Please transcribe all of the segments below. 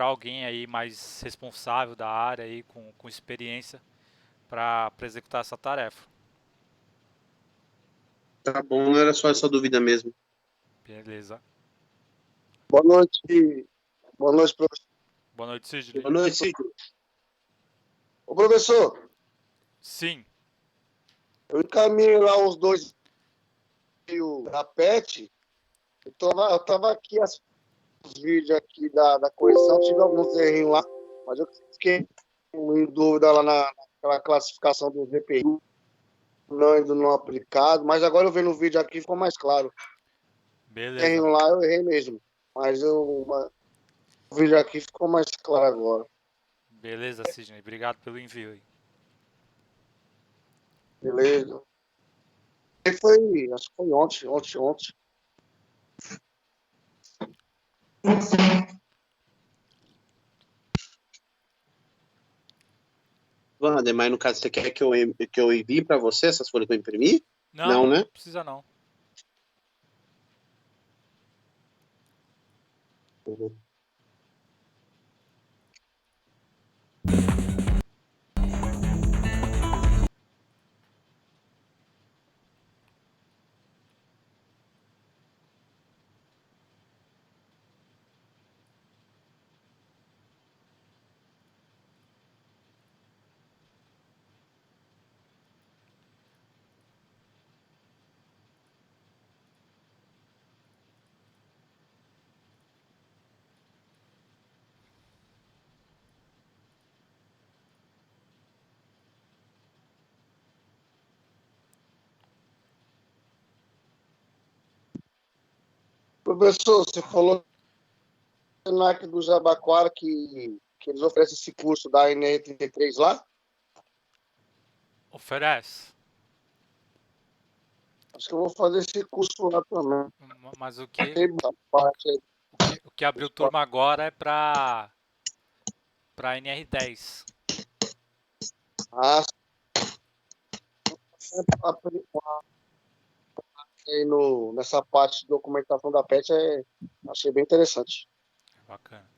para alguém aí mais responsável da área aí com experiência para executar essa tarefa. Tá bom, não era só essa dúvida mesmo. Beleza. Boa noite. Boa noite, professor. Boa noite, Sidney. Boa noite, Cid. Ô, professor, Sim. eu encaminhei lá os dois da PET. Eu tava aqui os vídeos aqui da correção, tive alguns errinhos lá, mas eu fiquei em dúvida lá naquela classificação do GPI, não, ainda não aplicado, mas agora eu vendo o vídeo aqui ficou mais claro. Beleza. Errinho lá eu errei mesmo, mas o vídeo aqui ficou mais claro agora. Beleza, Sidney. Obrigado pelo envio aí. Beleza. E foi, acho que foi ontem. Wander, mas no caso você quer que eu envie para você essas folhas que eu imprimi? Não, né? Não precisa não. Uhum. Professor, você falou no NAC do Jabaquara que eles oferecem esse curso da NR33 lá? Oferece. Acho que eu vou fazer esse curso lá também. Mas Tem essa parte aí. o que abriu turma agora é para NR10. Ah, aí nessa parte de documentação da PET, achei bem interessante. Bacana.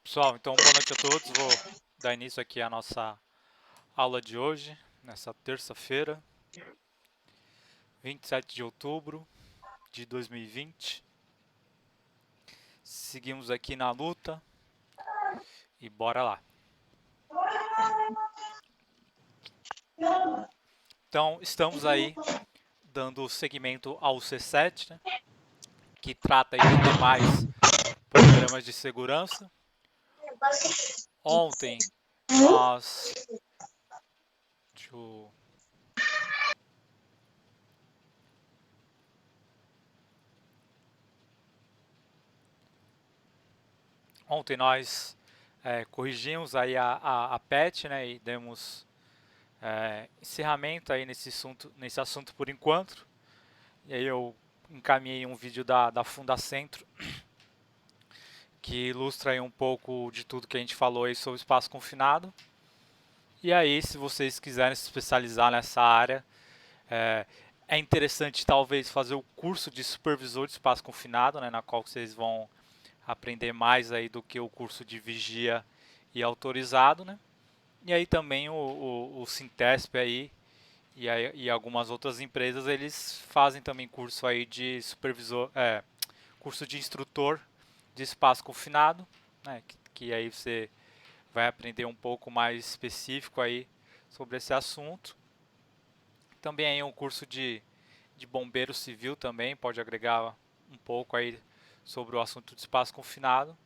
Pessoal, então boa noite a todos. Vou dar início aqui à nossa aula de hoje, nessa terça-feira, 27 de outubro de 2020. Seguimos aqui na luta e bora lá. Então, estamos aí dando seguimento ao C7, né, que trata aí de demais programas de segurança. Ontem nós... Ontem nós corrigimos aí a PET, né, e demos encerramento aí nesse assunto por enquanto. E aí eu encaminhei um vídeo da Fundacentro que ilustra aí um pouco de tudo que a gente falou aí sobre espaço confinado. E aí, se vocês quiserem se especializar nessa área, é interessante talvez fazer o curso de supervisor de espaço confinado, né, na qual vocês vão aprender mais aí do que o curso de vigia e autorizado, né? E aí também o Sintesp aí e algumas outras empresas, eles fazem também curso aí de supervisor, curso de instrutor de espaço confinado, né, que aí você vai aprender um pouco mais específico aí sobre esse assunto. Também aí um curso de bombeiro civil também pode agregar um pouco aí sobre o assunto de espaço confinado.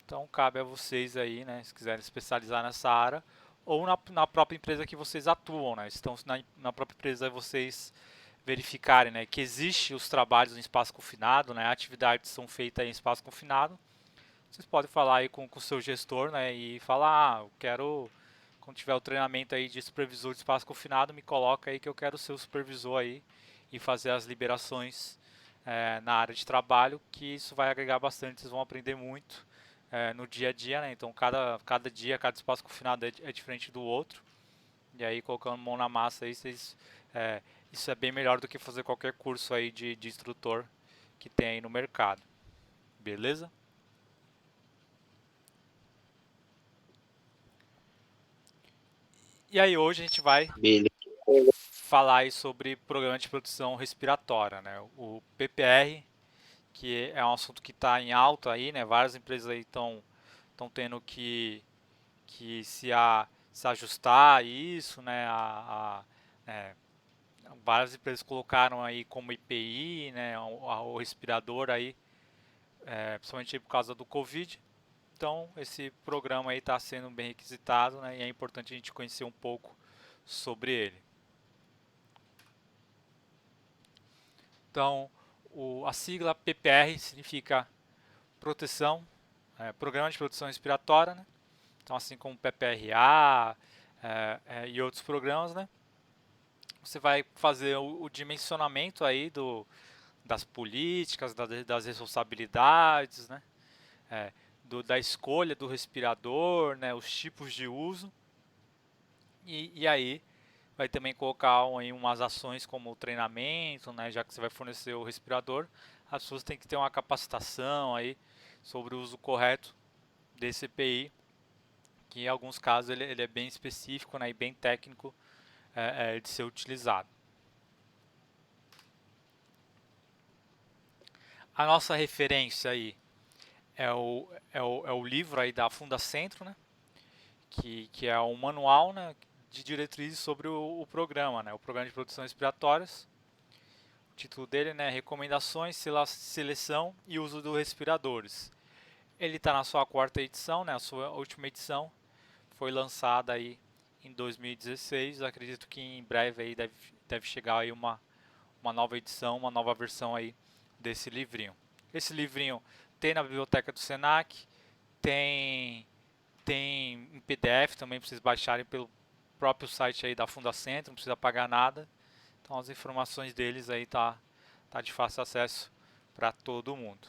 Então cabe a vocês aí, né, se quiserem especializar nessa área ou na própria empresa que vocês atuam, né? Então na própria empresa vocês verificarem, né, que existe os trabalhos em espaço confinado, né, atividades são feitas em espaço confinado. Vocês podem falar aí com o seu gestor, né, e falar, eu quero, quando tiver o treinamento aí de supervisor de espaço confinado, me coloca aí que eu quero ser o supervisor aí e fazer as liberações na área de trabalho, que isso vai agregar bastante, vocês vão aprender muito no dia a dia, né? Então cada dia, cada espaço confinado é diferente do outro. E aí colocando mão na massa aí, isso é bem melhor do que fazer qualquer curso aí de instrutor que tem aí no mercado. Beleza? E aí hoje a gente vai Beleza. falar aí sobre programa de proteção respiratória, né? O PPR, que é um assunto que está em alta aí, né? Várias empresas aí estão tendo que se ajustar a isso, né? É, várias empresas colocaram aí como IPI, né? O respirador aí, principalmente aí por causa do Covid. Então esse programa aí está sendo bem requisitado, né? E é importante a gente conhecer um pouco sobre ele. Então a sigla PPR significa proteção, Programa de Proteção Respiratória, né? Então assim como o PPRA e outros programas, né? Você vai fazer o dimensionamento aí das políticas, das responsabilidades, né? Da escolha do respirador, né? Os tipos de uso. E aí vai também colocar aí umas ações como o treinamento, né? Já que você vai fornecer o respirador, as pessoas têm que ter uma capacitação aí sobre o uso correto desse EPI, que em alguns casos ele é bem específico, né? E bem técnico de ser utilizado. A nossa referência aí é o livro aí da Fundacentro, né? Que é um manual, né, de diretrizes sobre o programa, né? O Programa de Proteção Respiratórias. O título dele, né, Recomendações, Seleção e Uso dos Respiradores. Ele está na sua quarta edição, né? A sua última edição foi lançada aí em 2016. Acredito que em breve aí deve chegar aí uma nova edição, uma nova versão aí desse livrinho. Esse livrinho tem na biblioteca do Senac, tem em PDF também para vocês baixarem pelo próprio site aí da Fundacentro, não precisa pagar nada. Então as informações deles aí tá de fácil acesso para todo mundo.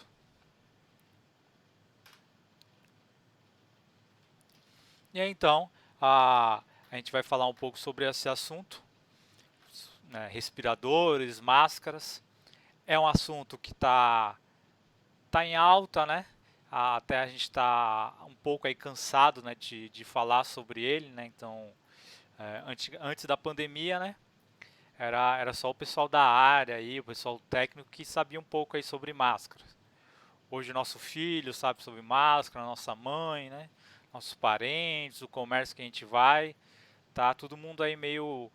E aí, então a gente vai falar um pouco sobre esse assunto, né, respiradores, máscaras. É um assunto que tá em alta, né? Até a gente está um pouco aí cansado, né, de falar sobre ele, né? Então, antes da pandemia, né? Era só o pessoal da área aí, o pessoal técnico que sabia um pouco aí sobre máscara. Hoje o nosso filho sabe sobre máscara, nossa mãe, né? Nossos parentes, o comércio que a gente vai, tá todo mundo aí meio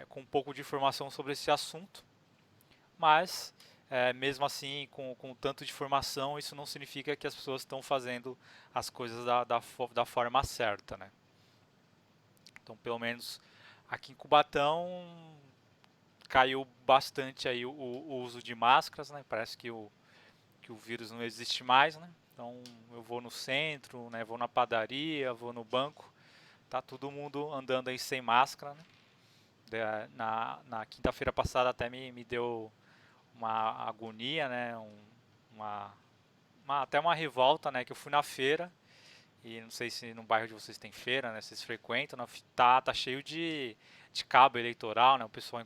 com um pouco de informação sobre esse assunto, mas mesmo assim, com tanto de informação, isso não significa que as pessoas estão fazendo as coisas da forma certa, né? Então, pelo menos aqui em Cubatão caiu bastante aí o uso de máscaras, né? Parece que o vírus não existe mais, né? Então eu vou no centro, né? Vou na padaria, vou no banco, tá todo mundo andando aí sem máscara, né? Na quinta-feira passada até me deu uma agonia, né? Até uma revolta, né? Que eu fui na feira e não sei se no bairro de vocês tem feira, né? Vocês frequentam, né? Tá cheio de cabo eleitoral, né? O pessoal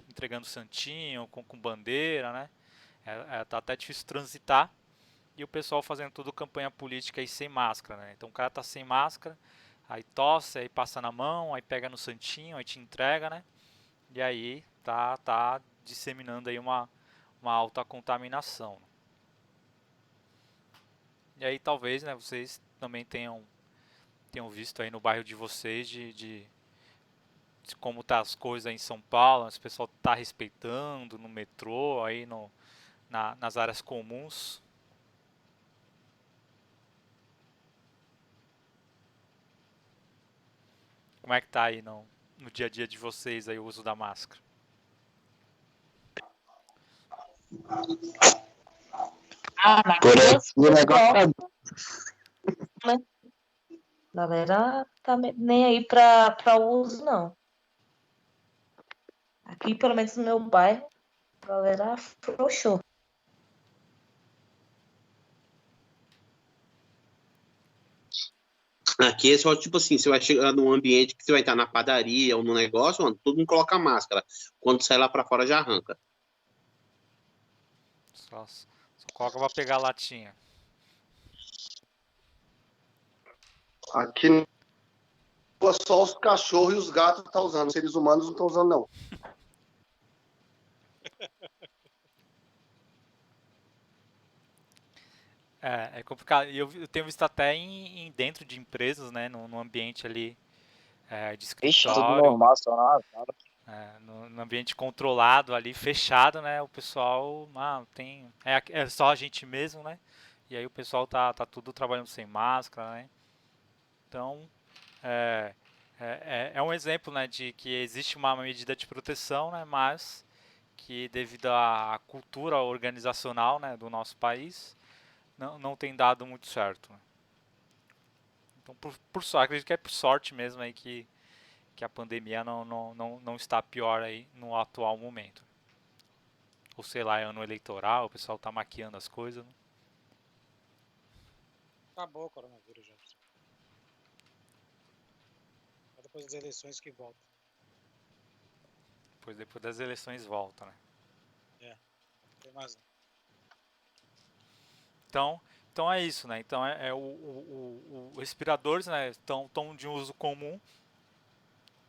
entregando santinho, com bandeira, né? Tá até difícil transitar e o pessoal fazendo tudo campanha política aí sem máscara, né? Então o cara tá sem máscara, aí tosse, aí passa na mão, aí pega no santinho, aí te entrega, né? E aí tá disseminando aí uma alta contaminação. E aí talvez, né, vocês também tenham visto aí no bairro de vocês de como tá as coisas aí em São Paulo, se o pessoal tá respeitando no metrô, aí nas áreas comuns. Como é que tá aí no dia a dia de vocês aí o uso da máscara? Na Por rua, aqui o negócio tá né? A galera tá nem aí pra uso, não. Aqui, pelo menos no meu bairro, a galera afrouxou. Aqui é só tipo assim, você vai chegar num ambiente que você vai estar na padaria ou no negócio, mano, todo mundo coloca máscara. Quando sai lá pra fora já arranca. Só coloca pra pegar a latinha. aqui só os cachorros e os gatos estão usando. Os seres humanos não estão usando, não. É complicado. E eu tenho visto até em dentro de empresas, né, no ambiente ali de Ixi, tudo escritório, normal, só nada. no ambiente controlado ali, fechado, né, o pessoal, é só a gente mesmo, né, e aí o pessoal tá tudo trabalhando sem máscara, né, então é um exemplo, né, de que existe uma medida de proteção, né, mas que devido à cultura organizacional, né, do nosso país, não tem dado muito certo, né. Então, por sorte, acredito que é por sorte mesmo aí que a pandemia não está pior aí no atual momento. Ou sei lá, é ano eleitoral, o pessoal tá maquiando as coisas, né? Acabou o coronavírus já. Só depois das eleições que volta. Depois das eleições volta, né? Não tem mais não. Então é isso, né? Então os respiradores, né, estão de uso comum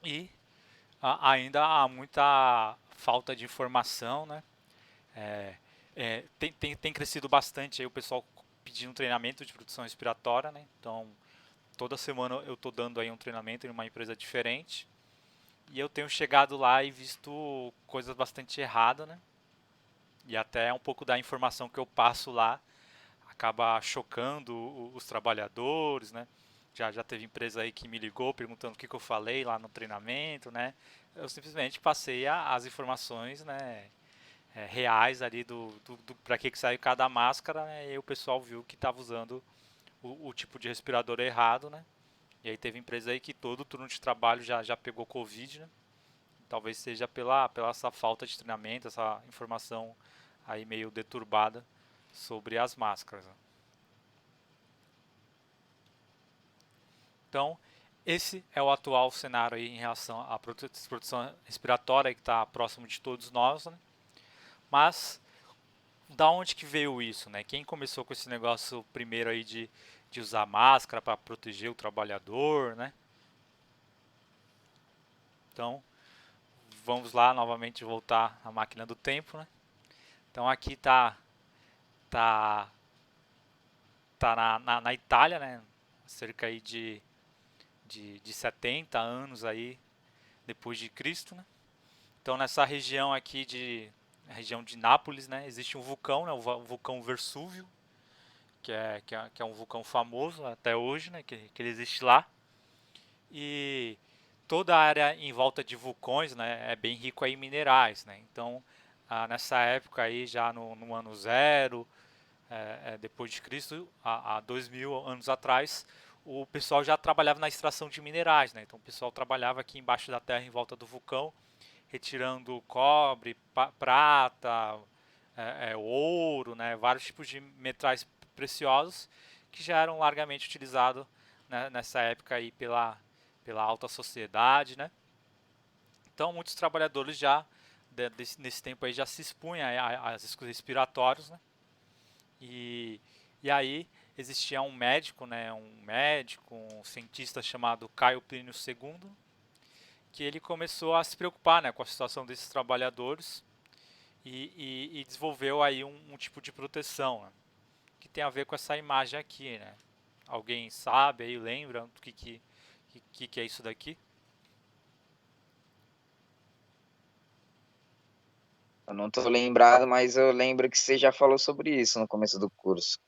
e ainda há muita falta de informação, né? Tem crescido bastante aí o pessoal pedindo treinamento de produção respiratória, né? Então toda semana eu estou dando aí um treinamento em uma empresa diferente e eu tenho chegado lá e visto coisas bastante erradas, né? E até um pouco da informação que eu passo lá acaba chocando os trabalhadores, né? Já teve empresa aí que me ligou perguntando o que eu falei lá no treinamento, né? Eu simplesmente passei as informações, né, reais ali para que saiu cada máscara, né? E o pessoal viu que estava usando o tipo de respirador errado, né? E aí teve empresa aí que todo turno de trabalho já pegou Covid, né? Talvez seja pela essa falta de treinamento, essa informação aí meio deturbada sobre as máscaras, né? Então, esse é o atual cenário aí em relação à produção respiratória que está próximo de todos nós, né? Mas da onde que veio isso, né? Quem começou com esse negócio primeiro aí de usar máscara para proteger o trabalhador, né? Então, vamos lá novamente voltar à máquina do tempo, né? Então aqui tá na Itália, né? Cerca aí de 70 anos aí depois de Cristo, né? Então nessa região aqui a região de Nápoles, né? Existe um vulcão, né? O vulcão Vesúvio, que é um vulcão famoso até hoje, né? Que ele existe lá. E toda a área em volta de vulcões, né? É bem rico aí em minerais, né? Então nessa época aí já no ano zero, depois de Cristo, há 2000 anos atrás, o pessoal já trabalhava na extração de minerais, né? Então o pessoal trabalhava aqui embaixo da terra em volta do vulcão, retirando cobre, prata, ouro, né? Vários tipos de metais preciosos que já eram largamente utilizados, né, nessa época aí pela alta sociedade, né? Então muitos trabalhadores já nesse tempo aí já se expunham a riscos respiratórios, né? E aí existia um médico, né, um cientista chamado Caio Plínio II, que ele começou a se preocupar, né, com a situação desses trabalhadores e desenvolveu aí um tipo de proteção, né, que tem a ver com essa imagem aqui, né? Alguém sabe aí, lembra do que é isso daqui? Eu não tô lembrado, mas eu lembro que você já falou sobre isso no começo do curso.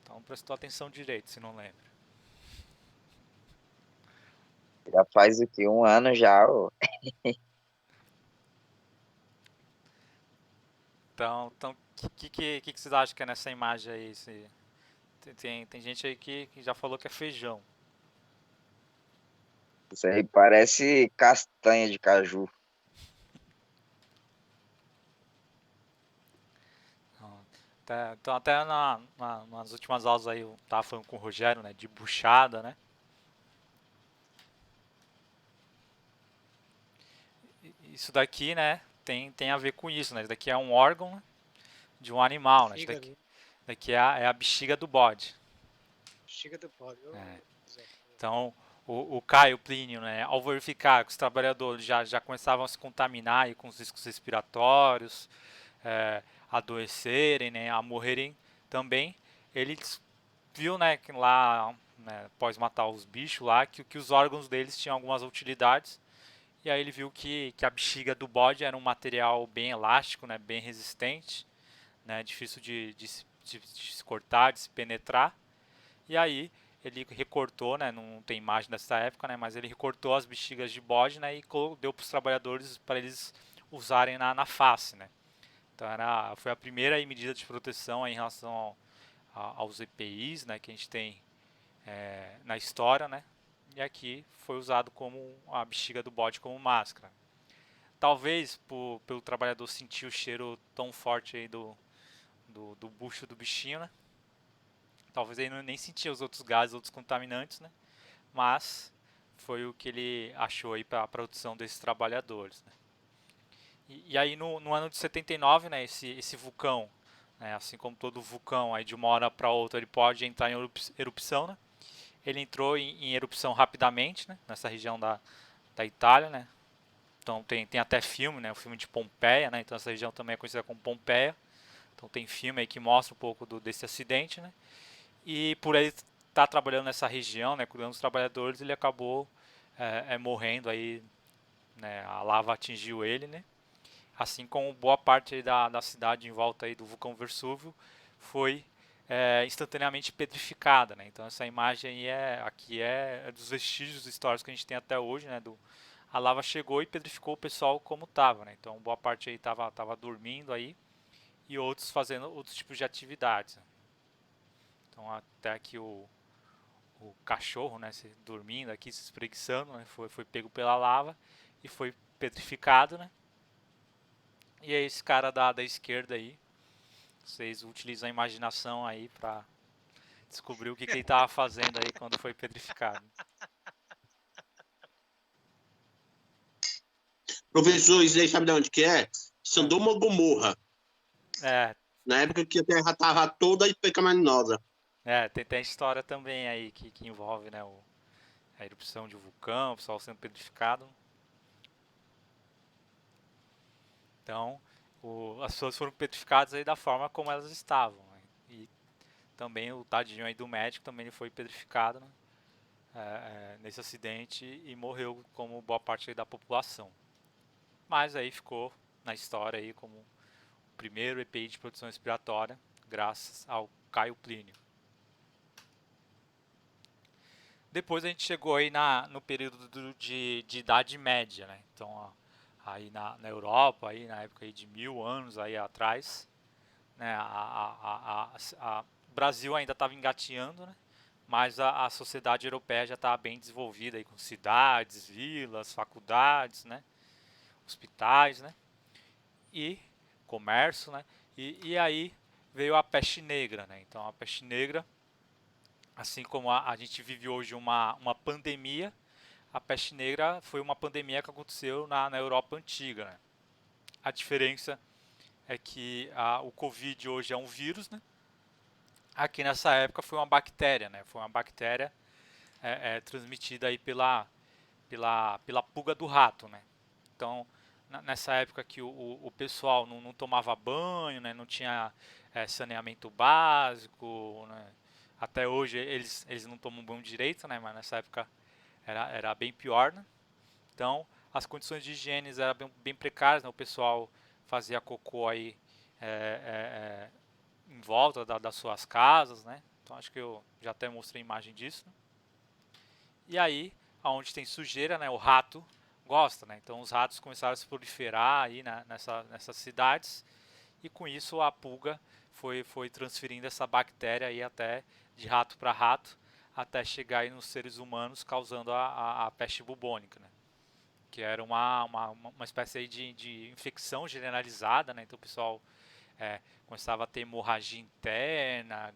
Então prestou atenção direito, se não lembra. Já faz o quê? Um ano já, ô. Então, que vocês acham que é nessa imagem aí? Tem gente aí que já falou que é feijão. Isso aí parece castanha de caju. Então até nas últimas aulas aí eu tava falando com o Rogério, né, de buchada, né? Isso daqui, né, tem a ver com isso, né? Isso daqui é um órgão, né, de um animal, né? Isso Fígado, daqui é a bexiga do bode. bexiga do bode. É. Então, o Caio Plínio, né, ao verificar que os trabalhadores já começavam a se contaminar aí com os riscos respiratórios, adoecerem, né, a morrerem também, ele viu, né, que lá, né, após matar os bichos lá, que os órgãos deles tinham algumas utilidades, e aí ele viu que a bexiga do bode era um material bem elástico, né, bem resistente, né, difícil de se cortar, de se penetrar, e aí ele recortou, né, não tem imagem dessa época, né, mas ele recortou as bexigas de bode, né, e deu para os trabalhadores para eles usarem na face, né. Então foi a primeira aí medida de proteção aí em relação aos EPIs, né, que a gente tem na história, né, e aqui foi usado como a bexiga do bode como máscara. Talvez pelo trabalhador sentir o cheiro tão forte aí do bucho do bichinho, né, talvez ele nem sentia os outros gases, outros contaminantes, né, mas foi o que ele achou aí para a produção desses trabalhadores, né. E aí no ano de 79, né, esse vulcão, né, assim como todo vulcão, aí de uma hora para outra ele pode entrar em erupção, né. Ele entrou em erupção rapidamente, né, nessa região da Itália, né. Então tem até filme, né, o filme de Pompeia, né, então essa região também é conhecida como Pompeia. Então tem filme aí que mostra um pouco desse acidente, né. E por ele estar trabalhando nessa região, né, cuidando dos trabalhadores, ele acabou morrendo aí, né, a lava atingiu ele, né. Assim como boa parte aí da cidade em volta aí do vulcão Vesúvio foi instantaneamente petrificada, né? Então essa imagem aí aqui é dos vestígios históricos que a gente tem até hoje, né? A lava chegou e petrificou o pessoal como estava, né? Então boa parte aí tava dormindo aí e outros fazendo outros tipos de atividades, né? Então até aqui o cachorro, né? Dormindo aqui, se espreguiçando, né? Foi pego pela lava e foi petrificado, né? E é esse cara da esquerda aí. Vocês utilizam a imaginação aí pra descobrir o que ele tava fazendo aí quando foi petrificado. Professor, isso aí sabe de onde que é? Sodoma e Gomorra. É, Na época que a Terra tava toda pecaminosa. tem a história também aí que envolve, né, a erupção de um vulcão, o pessoal sendo petrificado. Então, as pessoas foram petrificadas aí da forma como elas estavam, né? E também o tadinho aí do médico também ele foi petrificado, né, nesse acidente e morreu como boa parte aí da população. Mas aí ficou na história aí como o primeiro EPI de produção respiratória, graças ao Caio Plínio. Depois a gente chegou aí no período de Idade Média, né? Então, ó, aí na Europa, aí na época aí de 1000 anos aí atrás, né? O Brasil ainda estava engateando, né? Mas a sociedade europeia já estava bem desenvolvida aí com cidades, vilas, faculdades, né? Hospitais, né? E comércio, né? E aí veio a peste negra, né? Então a peste negra, assim como a gente vive hoje uma pandemia, a peste negra foi uma pandemia que aconteceu na Europa antiga, né? A diferença é que o Covid hoje é um vírus, né? Aqui nessa época foi uma bactéria, né? Foi uma bactéria transmitida aí pela pulga do rato, né? Então, nessa época que o pessoal não tomava banho, né, não tinha saneamento básico, né, até hoje eles não tomam banho direito, né, mas nessa época era bem pior, né? Então as condições de higiene eram bem precárias, né, o pessoal fazia cocô aí em volta das suas casas, né? Então acho que eu já até mostrei imagem disso, né? E aí, aonde tem sujeira, né, o rato gosta, né? Então os ratos começaram a se proliferar aí nessas cidades e com isso a pulga foi transferindo essa bactéria aí até de rato para rato até chegar aí nos seres humanos causando a peste bubônica, né? Que era uma espécie aí de infecção generalizada, né? Então o pessoal começava a ter hemorragia interna,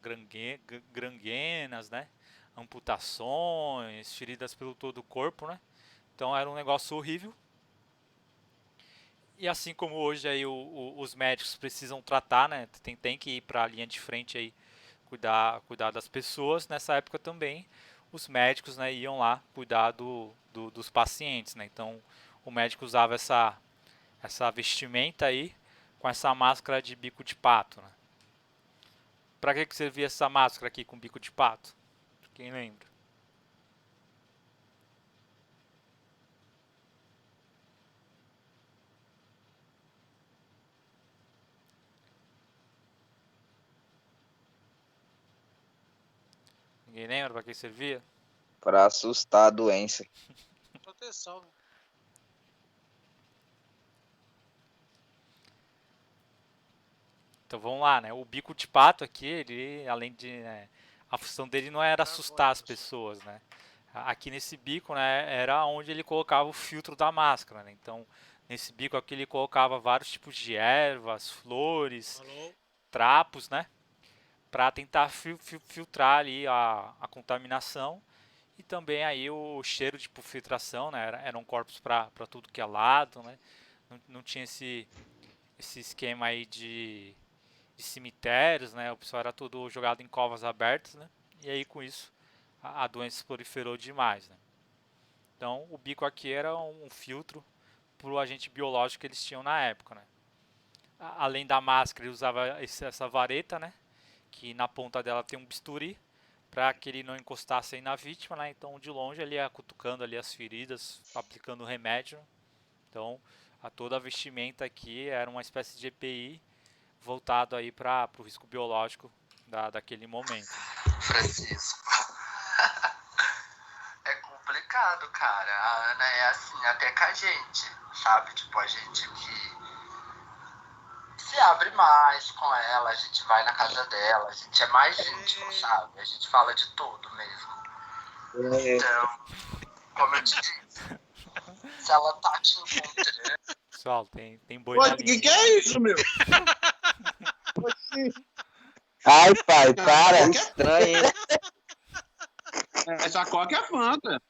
granguenas, né? Amputações, feridas pelo todo o corpo, né? Então era um negócio horrível. E assim como hoje aí os médicos precisam tratar, né? Tem que ir para a linha de frente aí cuidar das pessoas. Nessa época também os médicos, né, iam lá cuidar dos pacientes, né? Então o médico usava essa vestimenta aí com essa máscara de bico de pato, né? Para que servia essa máscara aqui com bico de pato? Quem lembra? Ninguém lembra para que servia? Pra assustar a doença. Proteção, né? Então vamos lá, né? O bico de pato aqui, ele, além de, né, a função dele não era assustar as pessoas, né? Aqui nesse bico, né, era onde ele colocava o filtro da máscara, né? Então, nesse bico aqui ele colocava vários tipos de ervas, flores, Falou. trapos, né? Para tentar filtrar ali a contaminação e também aí o cheiro de filtração, né? Eram corpos para tudo que é lado, né? Não tinha esse esquema aí de cemitérios, né? O pessoal era tudo jogado em covas abertas, né? E aí com isso a doença proliferou demais, né? Então o bico aqui era um filtro para o agente biológico que eles tinham na época, né? Além da máscara, ele usava essa vareta, né? Que na ponta dela tem um bisturi para que ele não encostasse aí na vítima, né? Então de longe ele ia cutucando ali as feridas, aplicando remédio. Então toda a vestimenta aqui era uma espécie de EPI voltado aí para o risco biológico daquele momento. Francisco. É complicado, cara. A Ana é assim até com a gente, sabe? Tipo, a gente que se abre mais com ela, a gente vai na casa dela, a gente é mais íntimo, sabe? A gente fala de tudo mesmo. Então, como eu te disse, se ela tá te encontrando... Pessoal, tem boi na O linha. que é isso, meu? Ai, pai, para. É estranho, hein? Essa coca é a Fanta.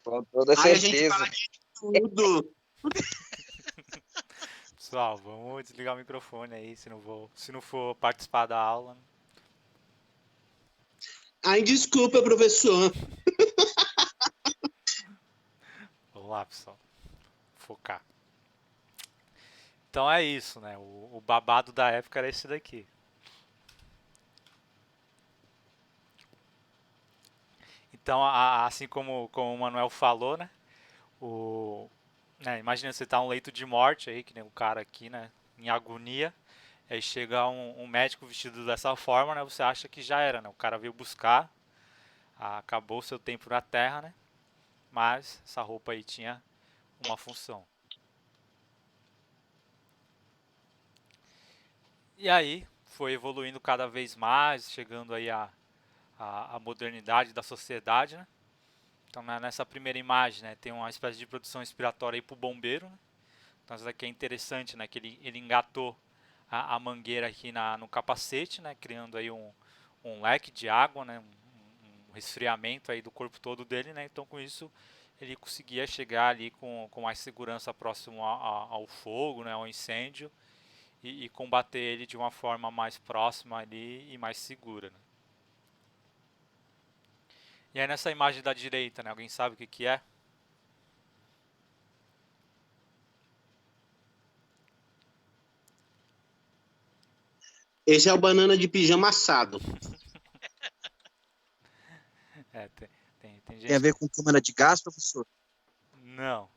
Com toda Aí a gente certeza. fala de tudo. Pessoal, vamos desligar o microfone aí, se não for participar da aula. Ai, desculpa, professor. Vamos lá, pessoal. Focar. Então é isso, né? O babado da época era esse daqui. Então, assim como o Manuel falou, né? Imagina você tá um leito de morte aí, que nem o cara aqui, né? Em agonia. Aí chega um médico vestido dessa forma, né? Você acha que já era, né? O cara veio buscar, acabou o seu tempo na Terra, né? Mas essa roupa aí tinha uma função. E aí foi evoluindo cada vez mais, chegando aí a modernidade da sociedade, né? Então nessa primeira imagem, né, tem uma espécie de produção respiratória aí para o bombeiro, né? Então isso daqui é interessante, né, que ele engatou a mangueira aqui no capacete, né, criando aí um leque de água, né, um resfriamento aí do corpo todo dele, né? Então com isso ele conseguia chegar ali com mais segurança próximo ao fogo, né, ao incêndio e combater ele de uma forma mais próxima ali e mais segura, né? E aí nessa imagem da direita, né, alguém sabe o que que é? Esse é o banana de pijama assado. É, tem Tem a gente... ver com câmara de gás, professor? Não.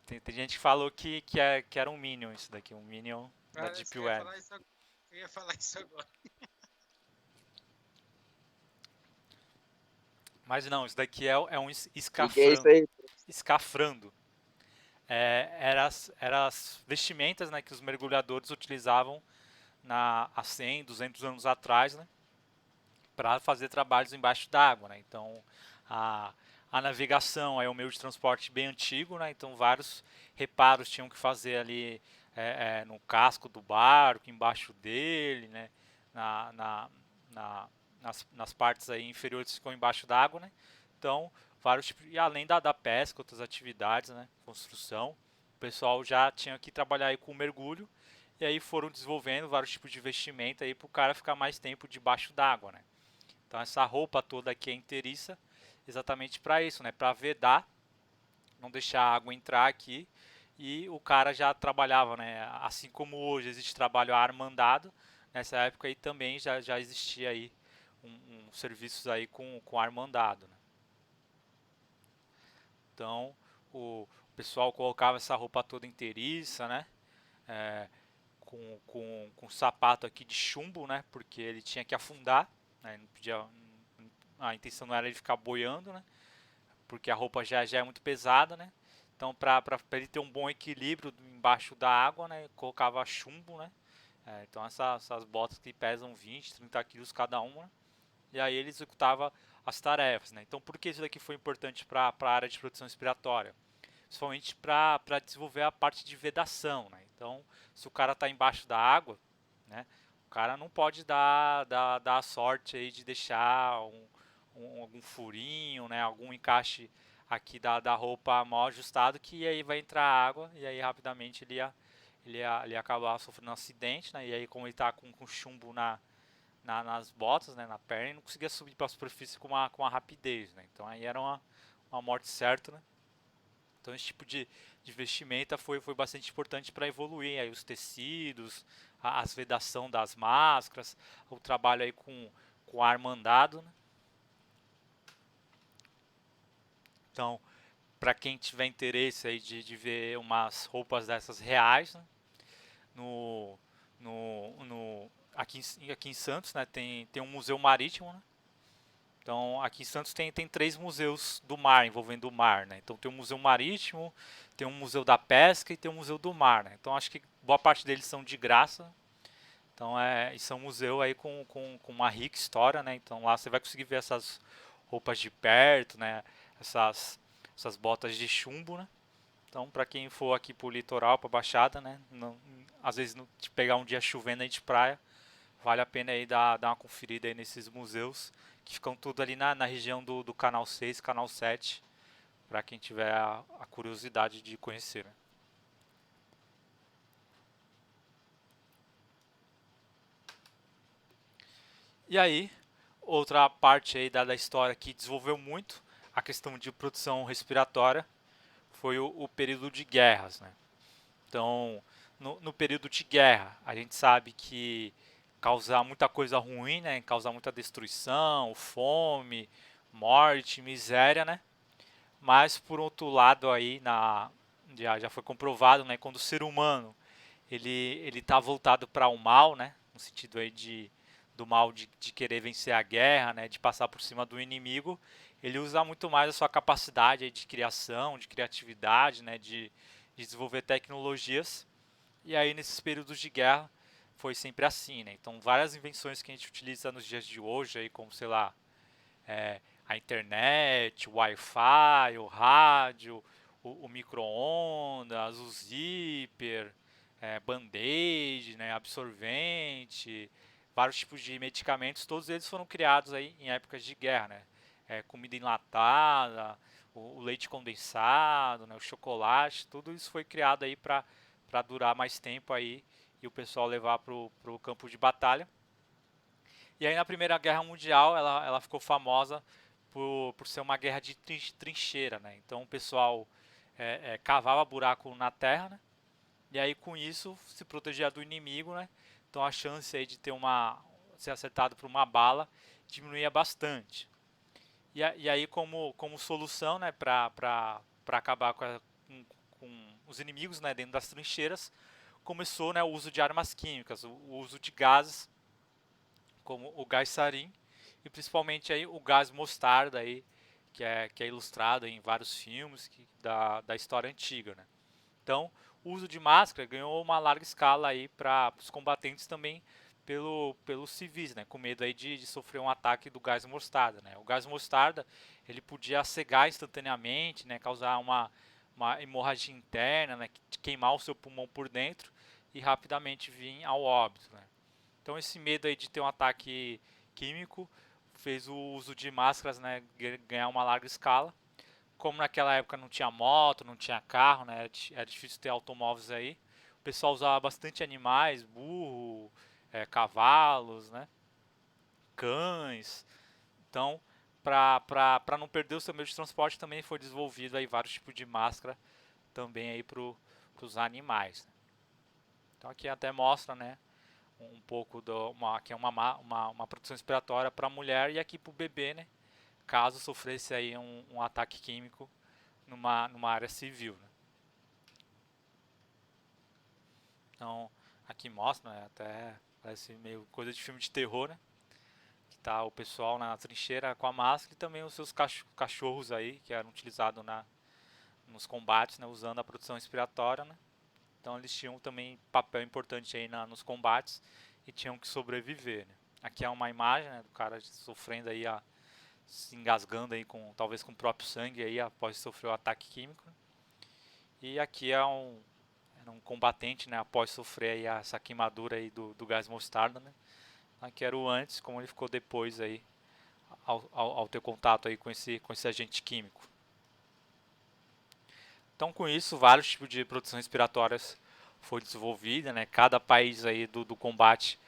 Tem gente que falou que era um Minion isso daqui, um Minion da Parece Deep que eu ia Web. falar isso, eu ia falar isso agora. Mas não, isso daqui é um Que é isso escafrando. aí? Escafrando. Era as vestimentas, né, que os mergulhadores utilizavam há 100, 200 anos atrás, né, para fazer trabalhos embaixo d'água, né. Então, a, a navegação é um meio de transporte bem antigo, né, então vários reparos tinham que fazer ali no casco do barco, embaixo dele, né, na, na, nas partes aí inferiores que ficam embaixo d'água, né. Então, vários tipos, e além da pesca, outras atividades, né, construção, o pessoal já tinha que trabalhar aí com mergulho, e aí foram desenvolvendo vários tipos de vestimenta aí para o cara ficar mais tempo debaixo d'água, né. Então essa roupa toda aqui é inteiriça, exatamente para isso, né, para vedar, não deixar a água entrar aqui, e o cara já trabalhava, né, assim como hoje existe trabalho armandado, nessa época aí também já existia aí serviços aí com armandado, né. Então o pessoal colocava essa roupa toda inteiriça, né, é, com sapato aqui de chumbo, né, porque ele tinha que afundar, né, não podia, a intenção não era ele ficar boiando, né, porque a roupa já é muito pesada, né. Então, para ele ter um bom equilíbrio embaixo da água, né, colocava chumbo, né. Então, essas botas que pesam 20, 30 quilos cada uma, né, e aí ele executava as tarefas, né. Então, por que isso daqui foi importante para a área de proteção respiratória? Principalmente para desenvolver a parte de vedação, né. Então, se o cara está embaixo da água, né, o cara não pode dar a sorte aí de deixar algum furinho, né, algum encaixe aqui da roupa mal ajustado, que aí vai entrar água e aí rapidamente ele ia acabar sofrendo um acidente, né, e aí como ele está com chumbo nas botas, né, na perna, ele não conseguia subir para a superfície com uma rapidez, né, então aí era uma morte certa, né. Então esse tipo de vestimenta foi bastante importante para evoluir aí os tecidos, as vedação das máscaras, o trabalho aí com armandado, né. Então, para quem tiver interesse aí de ver umas roupas dessas reais, né, no, aqui em Santos, né, tem um museu marítimo, né. Então, aqui em Santos tem 3 museus do mar, envolvendo o mar, né. Então, tem um museu marítimo, tem um museu da pesca e tem um museu do mar, né. Então, acho que boa parte deles são de graça. Então, e são museu aí com uma rica história, né. Então, lá você vai conseguir ver essas roupas de perto, né, essas botas de chumbo, né. Então, para quem for aqui pro litoral, pra Baixada, né, não, às vezes de pegar um dia chovendo aí de praia, vale a pena aí dar uma conferida aí nesses museus, que ficam tudo ali na região do Canal 6, Canal 7, para quem tiver a curiosidade de conhecer, né. E aí, outra parte aí da história que desenvolveu muito a questão de produção respiratória foi o período de guerras, né. Então, no período de guerra, a gente sabe que causar muita coisa ruim, né, causar muita destruição, fome, morte, miséria, né. Mas por outro lado aí já foi comprovado, né, quando o ser humano ele tá voltado para o mal, né, no sentido aí do mal de querer vencer a guerra, né, de passar por cima do inimigo, ele usa muito mais a sua capacidade aí de criação, de criatividade, né, de desenvolver tecnologias. E aí nesses períodos de guerra foi sempre assim, né? Então várias invenções que a gente utiliza nos dias de hoje, aí, como sei lá, a internet, o Wi-Fi, o rádio, o micro-ondas, o zíper, band-aid, né, absorvente, vários tipos de medicamentos, todos eles foram criados aí em épocas de guerra, né? Comida enlatada, o leite condensado, né, o chocolate, tudo isso foi criado aí para durar mais tempo aí e o pessoal levar para o campo de batalha. E aí na Primeira Guerra Mundial ela ficou famosa por ser uma guerra de trincheira, né? Então o pessoal cavava buraco na terra, né? E aí com isso se protegia do inimigo, né? Então a chance aí de ser acertado por uma bala diminuía bastante. E aí como solução, né, para acabar com os inimigos, né, dentro das trincheiras, começou, né, o uso de armas químicas, o uso de gases como o gás sarin e principalmente aí o gás mostarda aí, que é ilustrado em vários filmes da história antiga, né? Então, o uso de máscara ganhou uma larga escala aí para os combatentes também pelos civis, né? Com medo aí de sofrer um ataque do gás mostarda, né? O gás mostarda ele podia cegar instantaneamente, né? Causar uma hemorragia interna, né? Queimar o seu pulmão por dentro e rapidamente vir ao óbito, né? Então esse medo aí de ter um ataque químico fez o uso de máscaras, né, ganhar uma larga escala. Como naquela época não tinha moto, não tinha carro, né, era difícil ter automóveis aí. O pessoal usava bastante animais, burro, cavalos, né, cães. Então, para não perder o seu meio de transporte, também foi desenvolvido aí vários tipos de máscara também aí para os animais, né? Então aqui até mostra, né, um pouco que é uma proteção respiratória para a mulher e aqui para o bebê, né? Caso sofresse aí um ataque químico numa área civil, né? Então aqui mostra, né, até parece meio coisa de filme de terror, né? Que tá o pessoal na trincheira com a máscara e também os seus cachorros aí que eram utilizados nos combates, né? Usando a proteção respiratória, né? Então eles tinham também papel importante aí nos combates e tinham que sobreviver, né? Aqui é uma imagem, né, do cara sofrendo aí, se engasgando aí talvez com o próprio sangue aí após sofrer o ataque químico. E aqui era um combatente, né, após sofrer aí essa queimadura aí do gás mostarda, né? Aqui era o antes, como ele ficou depois aí ao ter contato aí com esse agente químico. Então com isso vários tipos de proteção respiratórias foi desenvolvida, né? Cada país aí do combate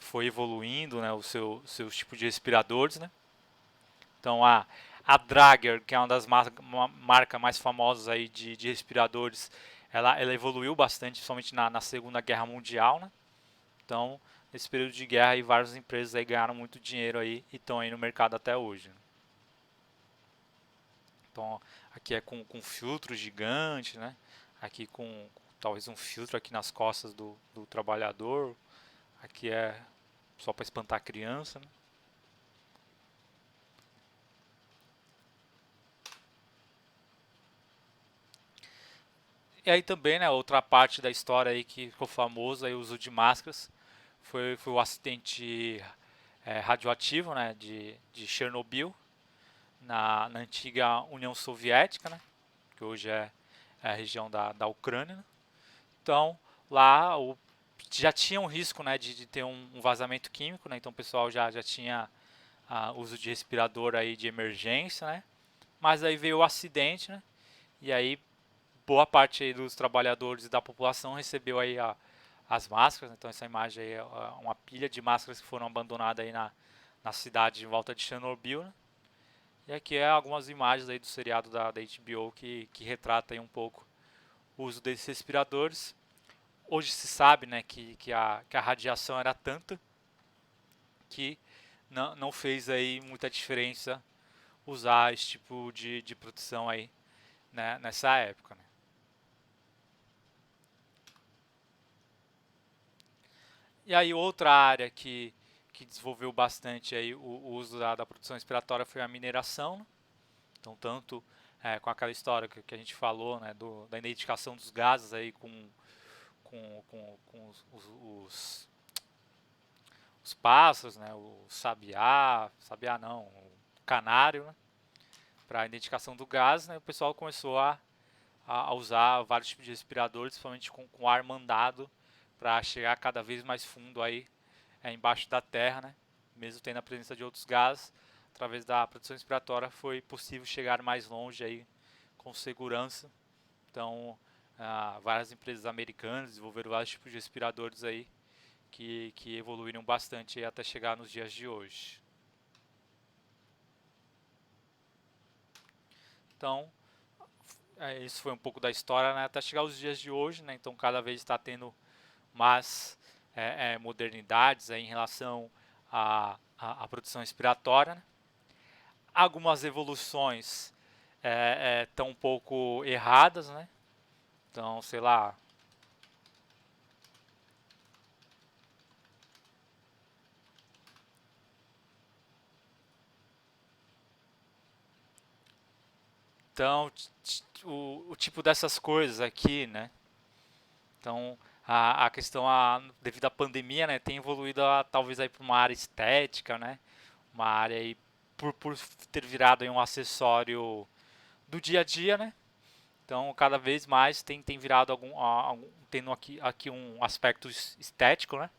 foi evoluindo, né, os seus tipos de respiradores, né? Então a Drager, que é uma das marcas mais famosas aí de respiradores, ela evoluiu bastante, principalmente na Segunda Guerra Mundial, né? Então nesse período de guerra aí, várias empresas aí ganharam muito dinheiro aí e estão aí no mercado até hoje, né? Então aqui é com filtro gigante, né? Aqui com talvez um filtro aqui nas costas do trabalhador. Aqui é só para espantar a criança, né? E aí também, né, outra parte da história aí que ficou famoso aí o uso de máscaras foi o acidente radioativo, né, de Chernobyl na antiga União Soviética, né, que hoje é a região da Ucrânia, né? Então lá já tinha um risco, né, de ter um vazamento químico, né? Então o pessoal já tinha uso de respirador aí de emergência, né? Mas aí veio o acidente, né? E aí boa parte aí dos trabalhadores e da população recebeu aí as máscaras. Então essa imagem aí é uma pilha de máscaras que foram abandonadas aí na cidade em volta de Chernobyl, né? E aqui é algumas imagens aí do seriado da HBO que retrata aí um pouco o uso desses respiradores. Hoje se sabe, né, que a radiação era tanta que não fez aí muita diferença usar esse tipo de proteção aí, né, nessa época, né? E aí outra área que desenvolveu bastante aí o uso da proteção respiratória foi a mineração, né? Então tanto com aquela história que a gente falou, né, da identificação dos gases aí com os pássaros, né, o sabiá não, o canário, né, para a identificação do gás, né, o pessoal começou a usar vários tipos de respiradores, principalmente com ar mandado, para chegar cada vez mais fundo aí embaixo da terra, né, mesmo tendo a presença de outros gases. Através da proteção respiratória foi possível chegar mais longe aí com segurança. Então várias empresas americanas desenvolveram vários tipos de respiradores aí que evoluíram bastante até chegar nos dias de hoje. Então, isso foi um pouco da história, né, até chegar aos dias de hoje, né, então cada vez está tendo mais modernidades aí em relação à produção respiratória, né. Algumas evoluções estão um pouco erradas, né, então, sei lá, então o tipo dessas coisas aqui, né, então a questão devido à pandemia, né, tem evoluído talvez aí para uma área estética, né, uma área aí por ter virado aí um acessório do dia a dia, né. Então cada vez mais tem virado tendo aqui um aspecto estético, né,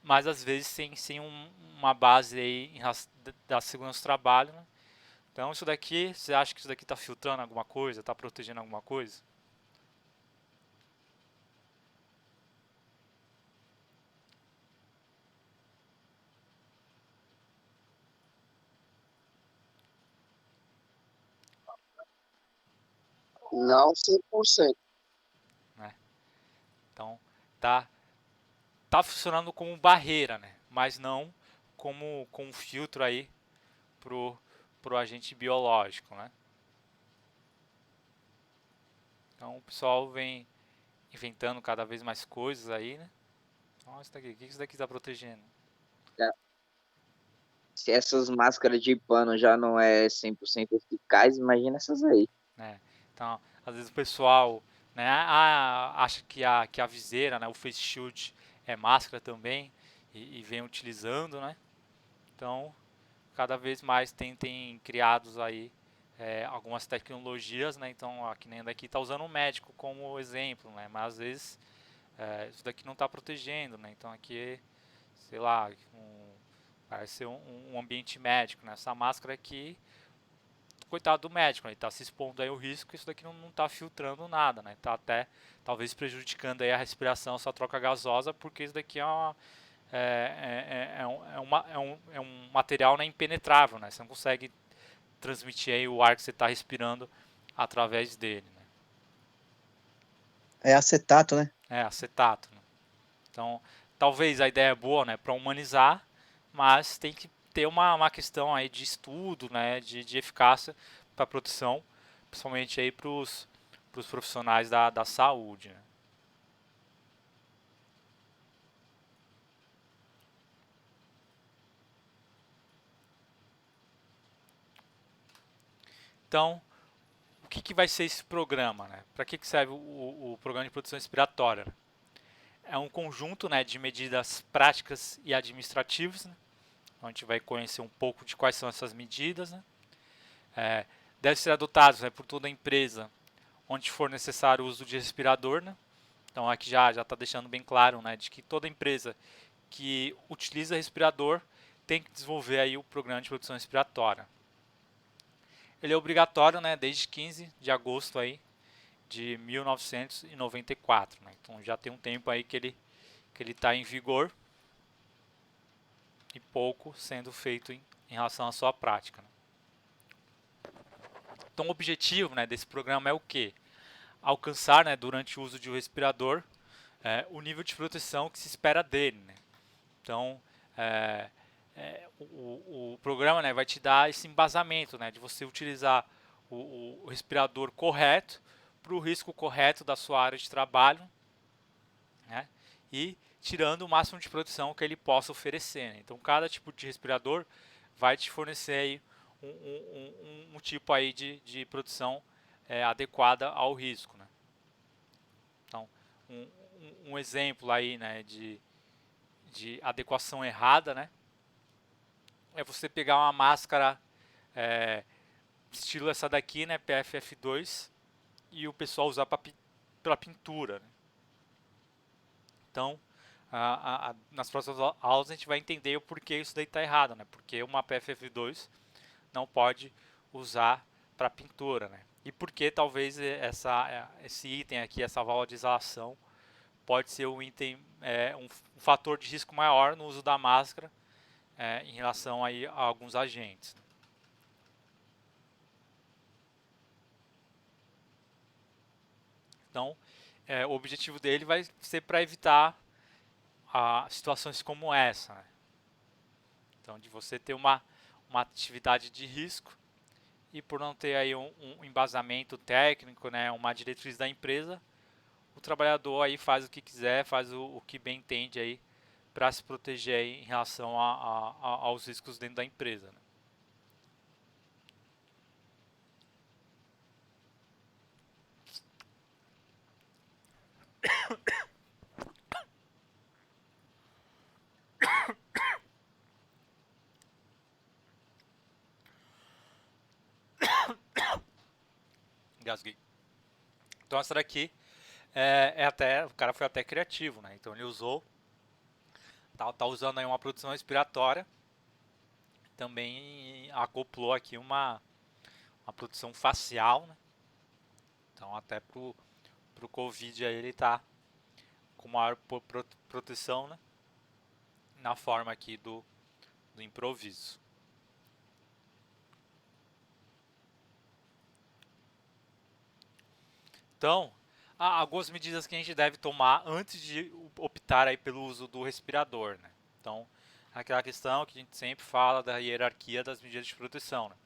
mas às vezes sem uma base aí da segurança do trabalho, né. Então isso daqui, você acha que isso daqui está filtrando alguma coisa, está protegendo alguma coisa? Não 100%. Né? Então tá funcionando como barreira, né? Mas não como um filtro aí pro agente biológico, né? Então o pessoal vem inventando cada vez mais coisas aí, né? Olha isso daqui, o que isso daqui está protegendo? Se essas máscaras de pano já não é 100% eficaz, imagina essas aí. Né? Então, às vezes o pessoal, né, acha que a viseira, né, o face shield é máscara também e vem utilizando, né? Então, cada vez mais tem criados aí algumas tecnologias, né? Então, aqui nem daqui está usando o médico como exemplo, né? Mas às vezes isso daqui não está protegendo, né? Então aqui, sei lá, parece ser um ambiente médico, né? Essa máscara aqui, coitado do médico, né? Ele está se expondo aí ao risco, isso daqui não está filtrando nada, né? Está até talvez prejudicando aí a respiração, essa troca gasosa, porque isso daqui é um material, né, impenetrável, né? Você não consegue transmitir aí o ar que você está respirando através dele, né? É acetato, né? É acetato, né? Então, talvez a ideia é boa, né, para humanizar, mas tem que ter uma questão aí de estudo, né, de eficácia para a produção, principalmente aí para os profissionais da saúde, né? Então, o que vai ser esse programa, né? Para que serve o programa de produção respiratória? É um conjunto, né, de medidas práticas e administrativas, né? Então, a gente vai conhecer um pouco de quais são essas medidas, né? Deve ser adotados, né, por toda a empresa onde for necessário o uso de respirador, né? Então aqui já está deixando bem claro, né, de que toda empresa que utiliza respirador tem que desenvolver aí o programa de produção respiratória. Ele é obrigatório, né, desde 15 de agosto aí de 1994, né? Então já tem um tempo aí que ele está em vigor e pouco sendo feito em relação à sua prática, né? Então o objetivo, né, desse programa é o quê? Alcançar, né, durante o uso de um respirador o nível de proteção que se espera dele, né? Então o programa, né, vai te dar esse embasamento, né, de você utilizar o respirador correto para o risco correto da sua área de trabalho, né, e tirando o máximo de proteção que ele possa oferecer, né? Então cada tipo de respirador vai te fornecer aí um tipo aí de produção adequada ao risco, né? Então um exemplo aí, né, de adequação errada, né, é você pegar uma máscara estilo essa daqui, né, PFF2, e o pessoal usar para pintura, né? Então nas próximas aulas a gente vai entender o porquê isso daí está errado, né? Porque uma PFF2 não pode usar para pintura, né? E por que talvez esse item aqui, essa válvula de exalação, pode ser um item, um fator de risco maior no uso da máscara em relação aí a alguns agentes. Então, o objetivo dele vai ser para evitar situações como essa, né? Então, de você ter uma atividade de risco e por não ter aí um embasamento técnico, né, uma diretriz da empresa, o trabalhador aí faz o que quiser, faz o que bem entende aí para se proteger aí em relação aos riscos dentro da empresa, né? Engasguei. Então essa daqui o cara foi até criativo, né? Então ele usou, tá usando aí uma produção respiratória, também acoplou aqui uma produção facial, né? Então até pro Covid aí ele tá com maior proteção, né? Na forma aqui do improviso. Então, há algumas medidas que a gente deve tomar antes de optar aí pelo uso do respirador, né? Então, aquela questão que a gente sempre fala da hierarquia das medidas de proteção, né?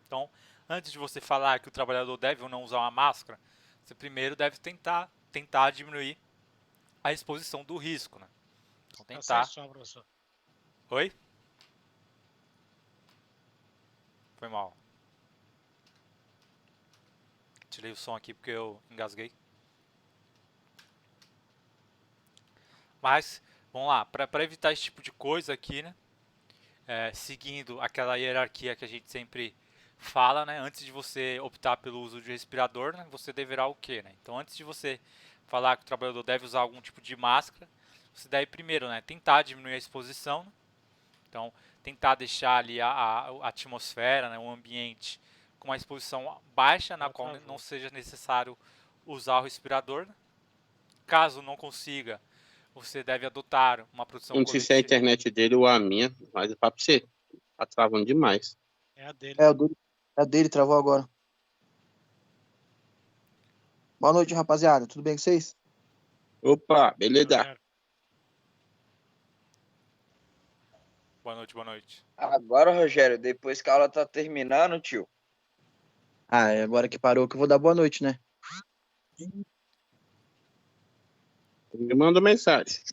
Então, antes de você falar que o trabalhador deve ou não usar uma máscara, você primeiro deve tentar diminuir a exposição do risco, né? Então, tentar... Só, professor. Oi? Foi mal. Tirei o som aqui porque eu engasguei. Mas, vamos lá, para evitar esse tipo de coisa aqui, né? Seguindo aquela hierarquia que a gente sempre fala, né? Antes de você optar pelo uso de respirador, né? Você deverá o quê, né? Então, antes de você falar que o trabalhador deve usar algum tipo de máscara, você deve primeiro, né? Tentar diminuir a exposição, né? Então, tentar deixar ali a atmosfera, né? O ambiente com uma exposição baixa, na qual não seja necessário usar o respirador, né? Caso não consiga, você deve adotar uma produção Não sei se é a coletiva. internet dele ou a minha, mas é pra você. Tá travando demais. É a dele. É a dele, travou agora. Boa noite, rapaziada. Tudo bem com vocês? Opa, beleza. Boa noite, boa noite. Agora, Rogério, depois que a aula tá terminando, tio. Agora que parou que eu vou dar boa noite, né? Me manda mensagem.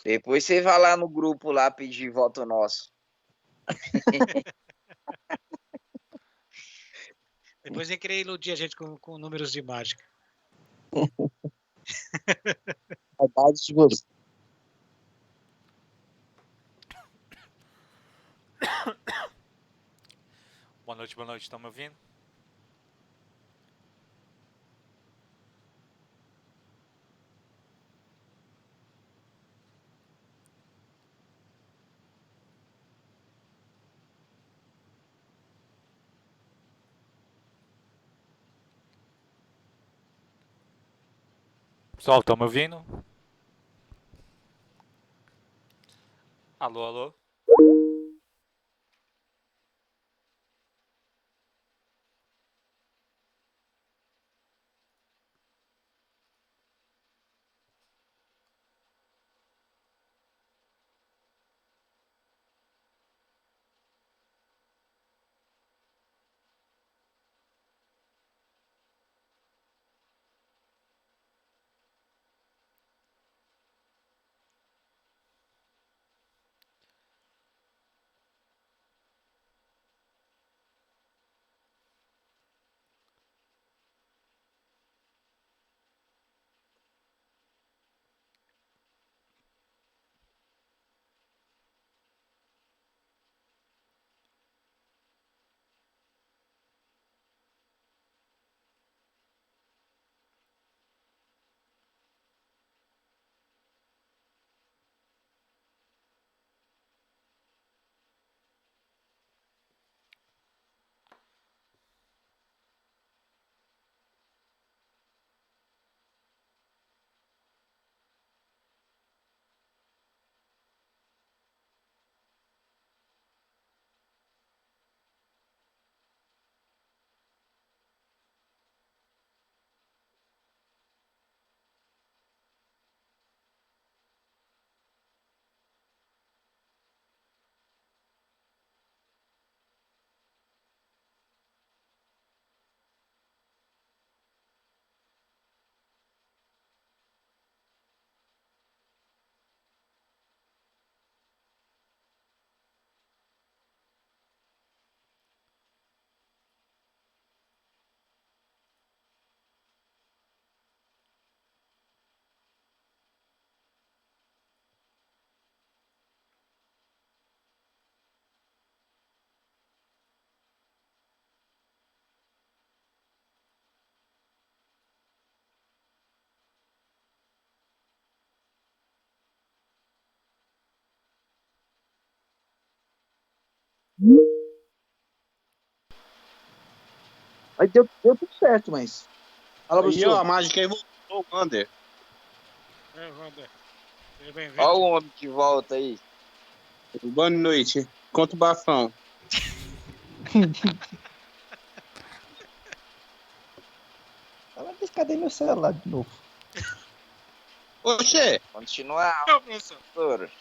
Depois você vai lá no grupo lá pedir voto nosso. Depois vem querer iludir a gente com números de mágica. Saudades de você. Boa noite, estão me ouvindo? Pessoal, estão me ouvindo? Alô, alô? Aí deu tudo certo, mas. Fala, Aí, ó, professor. a mágica aí voltou, o Wander. Wander. Seja bem-vindo. Olha o homem que volta aí. Boa noite. Conta o bafão. Mas cadê meu celular de novo? Oxê, Continua, Não, professor. professor.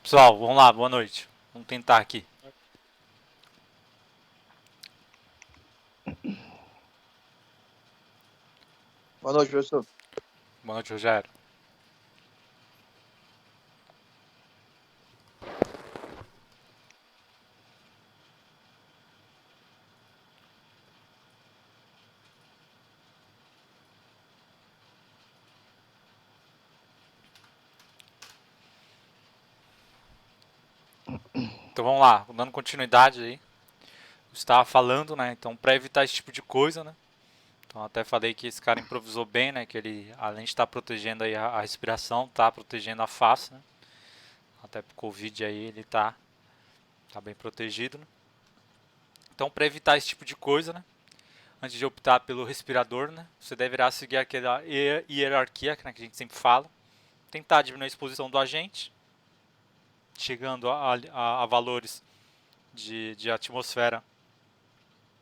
Pessoal, vamos lá, boa noite. Vamos tentar aqui. Boa noite, professor. Boa noite, Rogério. Então vamos lá, dando continuidade aí. Eu estava falando, né? Então, para evitar esse tipo de coisa, né? Então, até falei que esse cara improvisou bem, né? Que ele, além de estar protegendo aí a respiração, tá protegendo a face, né? Até pro Covid aí ele tá bem protegido, né? Então, para evitar esse tipo de coisa, né? Antes de optar pelo respirador, né? Você deverá seguir aquela hierarquia, né, que a gente sempre fala. Tentar diminuir a exposição do agente, chegando a valores de atmosfera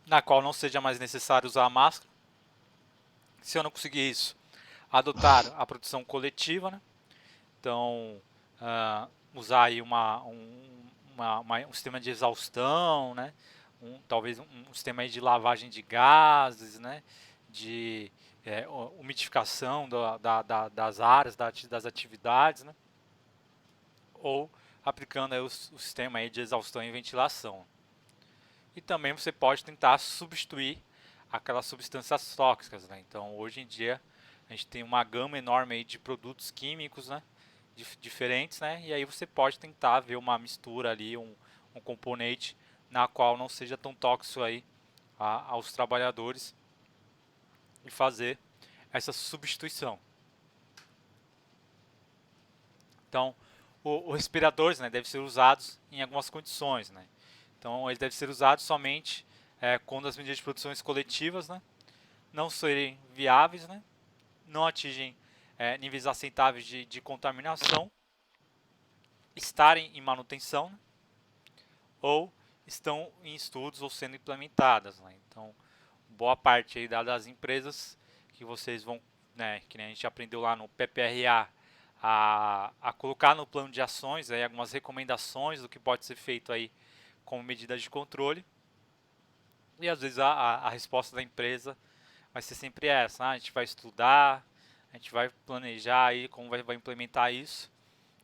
na qual não seja mais necessário usar a máscara. Se eu não conseguir isso, adotar a proteção coletiva, né? Então, usar aí um sistema de exaustão, né? Talvez um sistema aí de lavagem de gases, né? De umidificação das áreas, das atividades, né? Ou aplicando aí o sistema aí de exaustão e ventilação. E também você pode tentar substituir aquelas substâncias tóxicas, né? Então, hoje em dia, a gente tem uma gama enorme aí de produtos químicos, né? Diferentes, né? E aí você pode tentar ver uma mistura ali, um componente na qual não seja tão tóxico aí aos trabalhadores e fazer essa substituição. Então, os respiradores, né, devem ser usados em algumas condições, né? Então, eles devem ser usados somente quando as medidas de proteção coletivas, né, não serem viáveis, né, não atingem níveis aceitáveis de contaminação, estarem em manutenção, né, ou estão em estudos ou sendo implementadas, né? Então, boa parte aí das empresas que vocês vão, né, que nem a gente aprendeu lá no PPRA, a colocar no plano de ações aí algumas recomendações do que pode ser feito aí como medidas de controle. E às vezes a resposta da empresa vai ser sempre essa, a gente vai estudar, a gente vai planejar aí como vai implementar isso,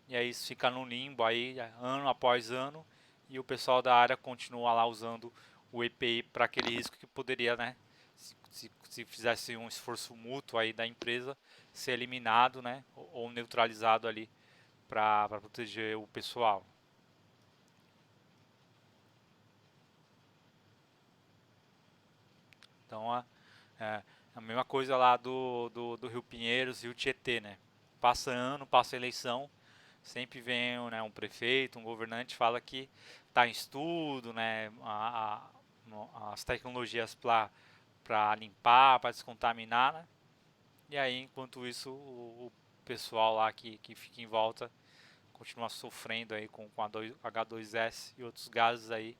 e aí isso fica no limbo aí ano após ano, e o pessoal da área continua lá usando o EPI para aquele risco que poderia, né, se fizesse um esforço mútuo aí da empresa, ser eliminado, né, ou neutralizado ali para proteger o pessoal. Então a mesma coisa lá do Rio Pinheiros e o Tietê, né? Passa ano, passa eleição, sempre vem, né, um prefeito, um governante fala que está em estudo, né, as tecnologias para limpar, para descontaminar, né? E aí, enquanto isso, o pessoal lá que fica em volta continua sofrendo aí com a H2S e outros gases aí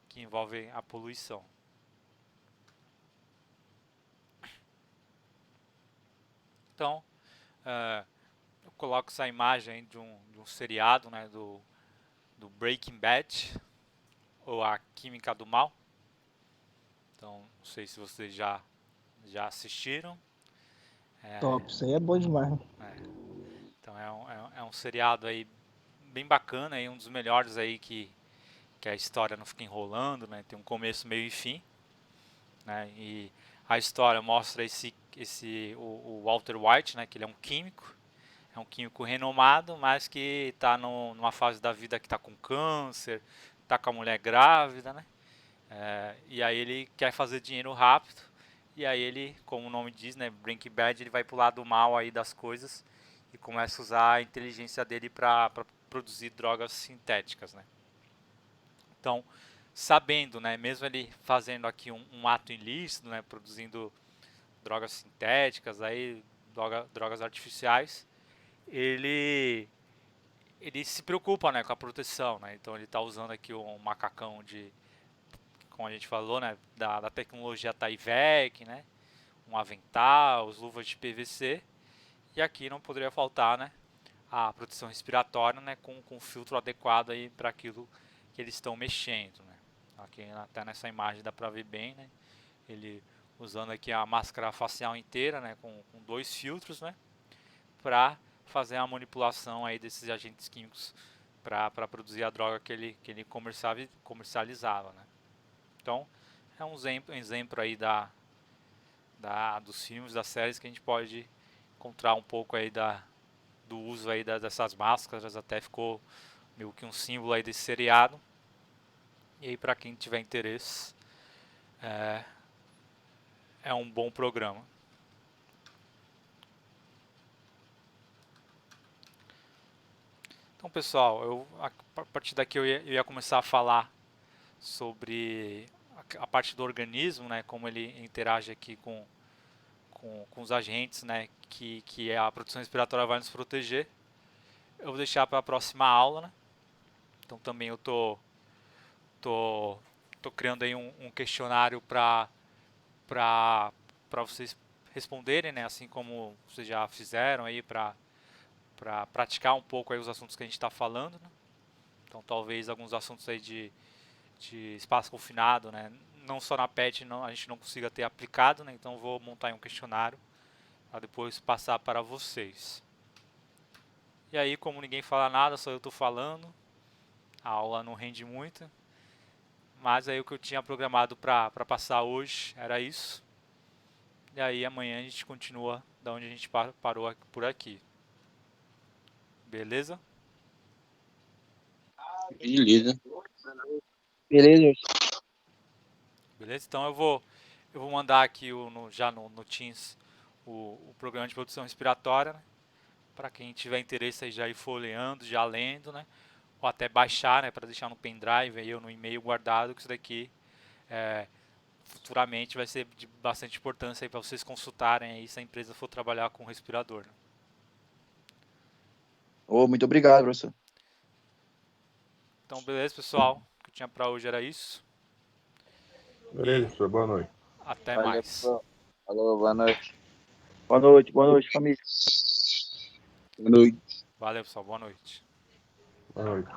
que envolvem a poluição. Então, eu coloco essa imagem de um seriado, né, do Breaking Bad, ou a Química do Mal. Então, não sei se vocês já assistiram. Top, isso aí é bom demais. Então, é um seriado aí bem bacana, aí, um dos melhores aí que a história não fica enrolando, né, tem um começo, meio e fim. Né, e a história mostra o Walter White, né, que ele é um químico. É um químico renomado, mas que está numa fase da vida que está com câncer, está com a mulher grávida, né? E aí ele quer fazer dinheiro rápido. E aí ele, como o nome diz, né, Breaking Bad, ele vai pro lado mal aí das coisas e começa a usar a inteligência dele para produzir drogas sintéticas, né? Então, sabendo, né, mesmo ele fazendo aqui um ato ilícito, né, produzindo drogas sintéticas, aí, drogas artificiais, ele se preocupa, né, com a proteção, né? Então ele está usando aqui um macacão como a gente falou, né, da tecnologia Tyvek, né, um avental, as luvas de PVC, e aqui não poderia faltar, né, a proteção respiratória, né, com filtro adequado aí para aquilo que eles estão mexendo, né. Aqui até nessa imagem dá para ver bem, né, ele usando aqui a máscara facial inteira, né, com 2 filtros, né, para fazer a manipulação aí desses agentes químicos para produzir a droga que ele comercializava, né. Então é um exemplo aí dos filmes, das séries que a gente pode encontrar um pouco aí do uso aí dessas máscaras, até ficou meio que um símbolo aí desse seriado. E aí para quem tiver interesse, é um bom programa. Então pessoal, a partir daqui eu ia começar a falar sobre a parte do organismo, né, como ele interage aqui com os agentes, né, que a proteção respiratória vai nos proteger. Eu vou deixar para a próxima aula, né? Então também eu tô criando aí um questionário para vocês responderem, né, assim como vocês já fizeram aí para praticar um pouco aí os assuntos que a gente está falando, né? Então talvez alguns assuntos aí de espaço confinado, né, não só na PET a gente não consiga ter aplicado, né, então vou montar um questionário para depois passar para vocês. E aí, como ninguém fala nada, só eu estou falando, a aula não rende muito, mas aí o que eu tinha programado para passar hoje era isso. E aí amanhã a gente continua da onde a gente parou por aqui. Beleza? Beleza. Beleza. Beleza? Então eu vou mandar aqui já no Teams o programa de produção respiratória, né? Para quem tiver interesse aí já ir folheando, já lendo, né? Ou até baixar, né? Para deixar no pendrive aí ou no e-mail guardado, que isso daqui futuramente vai ser de bastante importância aí para vocês consultarem aí se a empresa for trabalhar com respirador, né? Muito obrigado, professor. Então beleza, pessoal. O que eu tinha para hoje era isso. Beleza, professor. Boa noite. Até Valeu, mais. pessoal. Falou, boa noite. Boa noite, família. Boa noite. Valeu, pessoal. Boa noite. Boa noite.